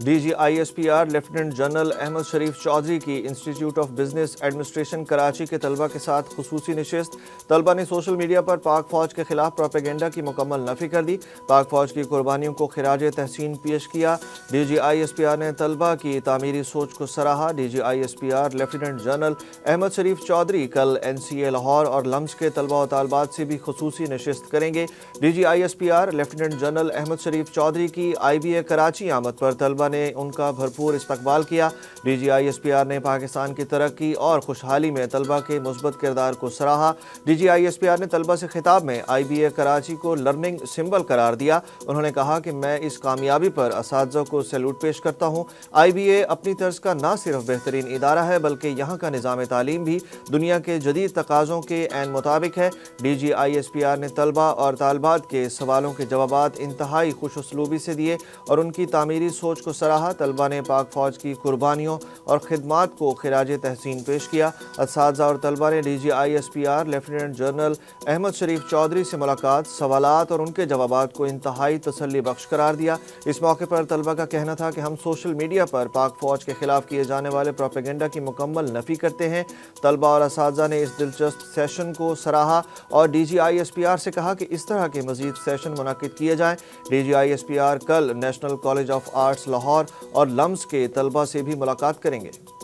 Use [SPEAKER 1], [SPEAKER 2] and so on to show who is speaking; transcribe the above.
[SPEAKER 1] D G I S P R lieutenant general Ahmed Sharif Chaudhry کی institute of business administration Karachi کے طلبہ کے ساتھ خصوصی نشست۔ طلبہ نے سوشل میڈیا پر پاک فوج کے خلاف پروپیگنڈا کی مکمل نفی کر دی، پاک فوج کی قربانیوں کو خراج تحسین پیش کیا۔ D G I S P R نے طلبہ کی تعمیری سوچ کو سراہا۔ D G I S P R lieutenant general Ahmed Sharif Chaudhry کل این سی اے لاہور اور لمز کے طلبہ و طالبات سے بھی خصوصی نشست کریں گے۔ D G I S P R lieutenant general Ahmed Sharif Chaudhry کی آئی بی اے کراچی آمد پر طلبہ نے ان کا بھرپور استقبال کیا۔ D G I S P R نے پاکستان کی ترقی اور خوشحالی میں طلبہ کے مثبت کردار کو سراہا۔ D G I S P R نے طلبہ سے خطاب میں آئی بی اے کراچی کو لرننگ سمبل قرار دیا۔ انہوں نے کہا کہ میں اس کامیابی پر اساتذہ کو سیلوٹ پیش کرتا ہوں۔ آئی بی اے اپنی طرز کا نہ صرف بہترین ادارہ ہے بلکہ یہاں کا نظام تعلیم بھی دنیا کے جدید تقاضوں کے عین مطابق ہے۔ D G I S P R نے طلبہ اور طالبات کے سوالوں کے جوابات انتہائی خوش اسلوبی سے دیے اور ان کی تعمیری سوچ کو سراہا۔ طلبہ نے پاک فوج کی قربانیوں اور خدمات کو خراج تحسین پیش کیا۔ اساتذہ اور طلبہ نے D G I S P R lieutenant general Ahmed Sharif Chaudhry سے ملاقات، سوالات اور ان کے جوابات کو انتہائی تسلی بخش قرار دیا۔ اس موقع پر طلبہ کا کہنا تھا کہ ہم سوشل میڈیا پر پاک فوج کے خلاف کیے جانے والے پروپیگنڈا کی مکمل نفی کرتے ہیں۔ طلبہ اور اساتذہ نے اس دلچسپ سیشن کو سراہا اور D G I S P R سے کہا کہ اس طرح کے مزید سیشن منعقد کیے جائیں۔ D G I S P R کل national college of arts Lahore اور لمز کے طلبہ سے بھی ملاقات کریں گے۔